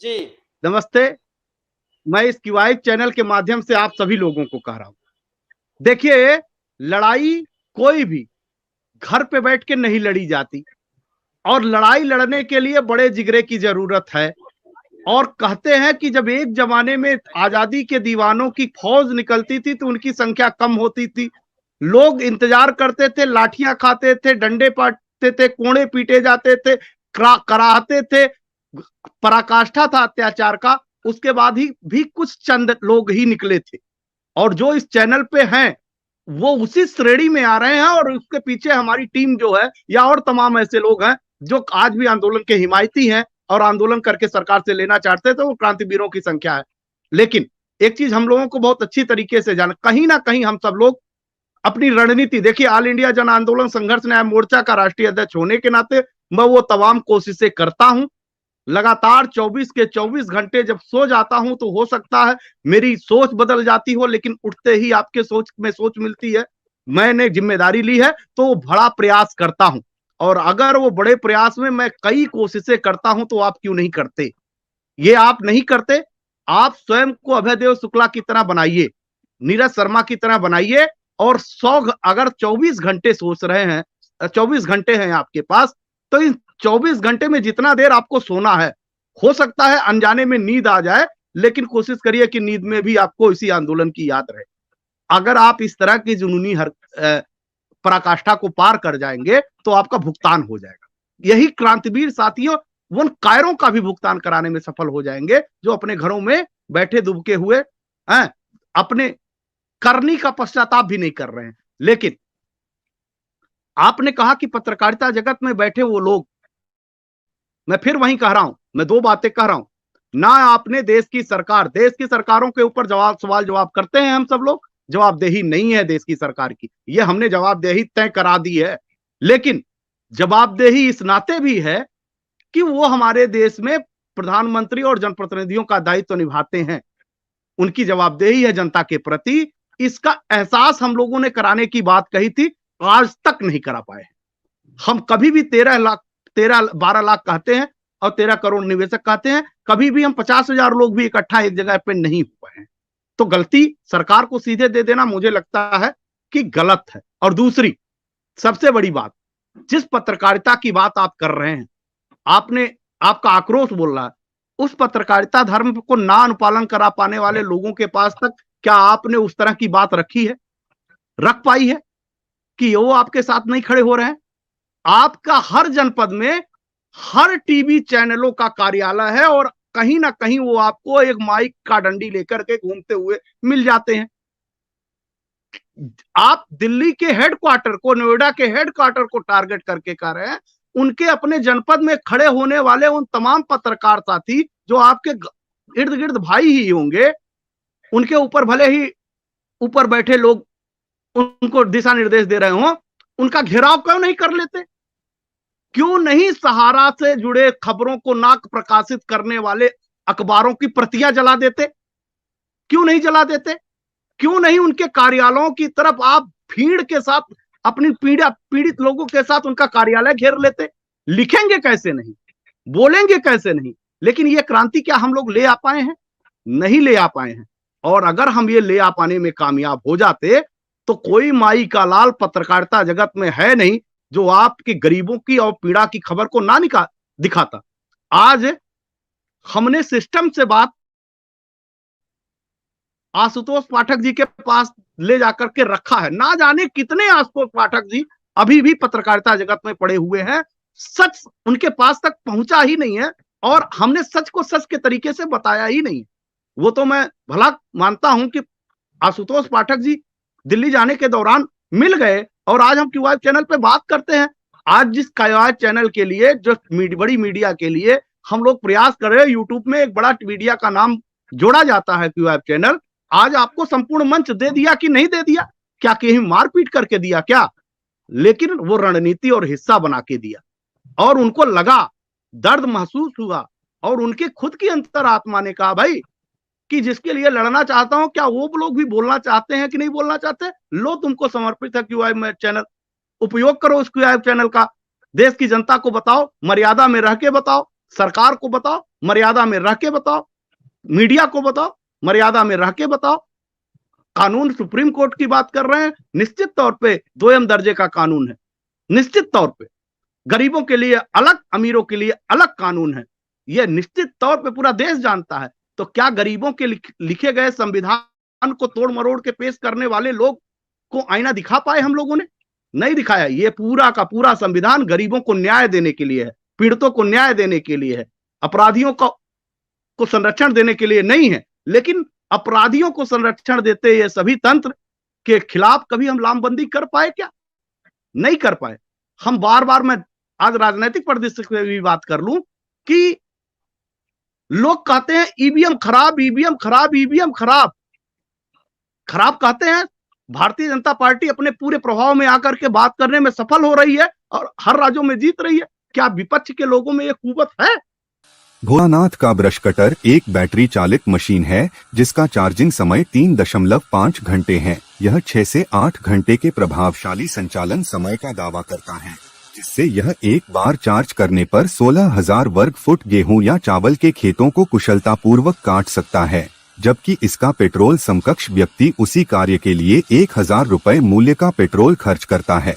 जी। नमस्ते। मैं इस क्यूआई चैनल के माध्यम से आप सभी लोगों को कह रहा हूं, देखिए, लड़ाई कोई भी घर पे बैठ के नहीं लड़ी जाती और लड़ाई लड़ने के लिए बड़े जिगरे की जरूरत है। और कहते हैं कि जब एक जमाने में आजादी के दीवानों की फौज निकलती थी तो उनकी संख्या कम होती थी। लोग इंतजार करते थे, लाठियां खाते थे, डंडे पाटते थे, कोड़े पीटे जाते थे, कराहते थे, पराकाष्ठा था अत्याचार का। उसके बाद ही भी कुछ चंद लोग ही निकले थे और जो इस चैनल पे हैं वो उसी श्रेणी में आ रहे हैं और उसके पीछे हमारी टीम जो है या और तमाम ऐसे लोग हैं जो आज भी आंदोलन के हिमायती हैं और आंदोलन करके सरकार से लेना चाहते थे, तो वो क्रांतिवीरों की संख्या है। लेकिन एक चीज हम लोगों को बहुत अच्छी तरीके से जाना, कहीं ना कहीं हम सब लोग अपनी रणनीति देखिए, ऑल इंडिया जन आंदोलन संघर्ष न्याय मोर्चा का राष्ट्रीय अध्यक्ष होने के नाते मैं वो तमाम कोशिशें करता हूं। लगातार 24 के 24 घंटे जब सो जाता हूं तो हो सकता है मेरी सोच बदल जाती हो, लेकिन उठते ही आपके सोच में सोच मिलती है। मैंने जिम्मेदारी ली है तो बड़ा प्रयास करता हूं, और अगर वो बड़े प्रयास में मैं कई कोशिशें करता हूं तो आप क्यों नहीं करते? ये आप नहीं करते। आप स्वयं को अभयदेव शुक्ला की तरह बनाइए, नीरज शर्मा की तरह बनाइए, और 100 अगर 24 घंटे सोच रहे हैं, 24 घंटे हैं आपके पास, तो इन 24 घंटे में जितना देर आपको सोना है, हो सकता है अनजाने में नींद आ जाए, लेकिन कोशिश करिए कि नींद में भी आपको इसी आंदोलन की याद रहे। अगर आप इस तरह की जुनूनी पराकाष्ठा को पार कर जाएंगे तो आपका भुगतान हो जाएगा। यही क्रांतिवीर साथियों उन कायरों का भी भुगतान कराने में सफल हो जाएंगे जो अपने घरों में बैठे दुबके हुए हैं, अपने करनी का पश्चाताप भी नहीं कर रहे हैं। लेकिन आपने कहा कि पत्रकारिता जगत में बैठे वो लोग, मैं फिर वहीं कह रहा हूं, मैं दो बातें कह रहा हूं। ना आपने देश की सरकारों के ऊपर सवाल जवाब करते हैं हम सब लोग, जवाबदेही नहीं है देश की सरकार की, ये हमने जवाबदेही तय करा दी है। लेकिन जवाबदेही इस नाते भी है कि वो हमारे देश में प्रधानमंत्री और जनप्रतिनिधियों का दायित्व तो निभाते हैं, उनकी जवाबदेही है जनता के प्रति। इसका एहसास हम लोगों ने कराने की बात कही थी, आज तक नहीं करा पाए। हम कभी भी 12 लाख कहते हैं और 13 करोड़ निवेशक कहते हैं, कभी भी हम 50,000 लोग भी इकट्ठा एक जगह पे नहीं हो पाए हैं। तो गलती सरकार को सीधे दे देना मुझे लगता है कि गलत है। और दूसरी सबसे बड़ी बात, जिस पत्रकारिता की बात आप कर रहे हैं, आपने आपका आक्रोश बोल रहा है, उस पत्रकारिता धर्म को ना अनुपालन करा पाने वाले लोगों के पास तक क्या आपने उस तरह की बात रखी है, रख पाई है कि वो आपके साथ नहीं खड़े हो रहे हैं? आपका हर जनपद में हर टीवी चैनलों का कार्यालय है और कहीं ना कहीं वो आपको एक माइक का डंडी लेकर के घूमते हुए मिल जाते हैं। आप दिल्ली के हेडक्वार्टर को, नोएडा के हेडक्वार्टर को टारगेट करके कह रहे हैं। उनके अपने जनपद में खड़े होने वाले उन तमाम पत्रकार साथी जो आपके इर्द गिर्द भाई ही होंगे, उनके ऊपर भले ही ऊपर बैठे लोग उनको दिशा निर्देश दे रहे हो, उनका घेराव क्यों नहीं कर लेते? क्यों नहीं सहारा से जुड़े खबरों को नाक प्रकाशित करने वाले अखबारों की प्रतियां जला देते? क्यों नहीं जला देते? क्यों नहीं उनके कार्यालयों की तरफ आप भीड़ के साथ अपनी पीड़ित लोगों के साथ उनका कार्यालय घेर लेते? लिखेंगे कैसे नहीं, बोलेंगे कैसे नहीं? लेकिन ये क्रांति क्या हम लोग ले आ पाए हैं? नहीं ले आ पाए हैं। और अगर हम ये ले आ पाने में कामयाब हो जाते तो कोई माई का लाल पत्रकारिता जगत में है नहीं जो आपके गरीबों की और पीड़ा की खबर को ना दिखाता। आज हमने सिस्टम से बात आशुतोष पाठक जी के पास ले जाकर के रखा है। ना जाने कितने आशुतोष पाठक जी अभी भी पत्रकारिता जगत में पड़े हुए हैं, सच उनके पास तक पहुंचा ही नहीं है और हमने सच को सच के तरीके से बताया ही नहीं। वो तो मैं भला मानता हूं कि आशुतोष पाठक जी दिल्ली जाने के दौरान मिल गए और आज हम क्यूआई चैनल पे बात करते हैं। आज जिस क्यूआई चैनल के लिए, जो बड़ी मीडिया के लिए हम लोग प्रयास कर रहे हैं, यूट्यूब में एक बड़ा मीडिया का नाम जोड़ा जाता है क्यूआई चैनल, आज आपको संपूर्ण मंच दे दिया कि नहीं दे दिया? क्या कहीं मारपीट करके दिया क्या? लेकिन वो रणनीति और हिस्सा बना के दिया और उनको लगा, दर्द महसूस हुआ और उनके खुद की अंतरात्मा ने कहा भाई कि जिसके लिए लड़ना चाहता हूं, क्या वो लोग भी बोलना चाहते हैं कि नहीं बोलना चाहते? लो, तुमको समर्पित है क्यूआई चैनल, उपयोग करो उस क्यूआई चैनल का, देश की जनता को बताओ, मर्यादा में रह के बताओ, सरकार को बताओ, मर्यादा में रह के बताओ, मीडिया को बताओ, मर्यादा में रह के बताओ। कानून सुप्रीम कोर्ट की बात कर रहे हैं, निश्चित तौर पे दोयम दर्जे का कानून है, निश्चित तौर पे गरीबों के लिए अलग, अमीरों के लिए अलग कानून है, यह निश्चित तौर पे पूरा देश जानता है। तो क्या गरीबों के लिखे गए संविधान को तोड़ मरोड़ के पेश करने वाले लोग को आईना दिखा पाए हम लोगों ने? नहीं दिखाया। ये पूरा का पूरा संविधान गरीबों को न्याय देने के लिए है, पीड़ितों को न्याय देने के लिए है, अपराधियों को संरक्षण देने के लिए नहीं है। लेकिन अपराधियों को संरक्षण देते ये सभी तंत्र के खिलाफ कभी हम लामबंदी कर पाए क्या? नहीं कर पाए। हम बार बार, मैं आज राजनीतिक परिदृश्य से भी बात कर लूं कि लोग कहते हैं ईवीएम खराब, ईवीएम खराब, ईवीएम खराब खराब कहते हैं। भारतीय जनता पार्टी अपने पूरे प्रभाव में आकर के बात करने में सफल हो रही है और हर राज्यों में जीत रही है। क्या विपक्ष के लोगों में यह कुवत है? भोलानाथ का ब्रश कटर एक बैटरी चालित मशीन है जिसका चार्जिंग समय 3.5 घंटे है। यह 6 से 8 घंटे के प्रभावशाली संचालन समय का दावा करता है, जिससे यह एक बार चार्ज करने पर 16,000 वर्ग फुट गेहूं या चावल के खेतों को कुशलतापूर्वक काट सकता है, जबकि इसका पेट्रोल समकक्ष व्यक्ति उसी कार्य के लिए 1,000 रुपए मूल्य का पेट्रोल खर्च करता है।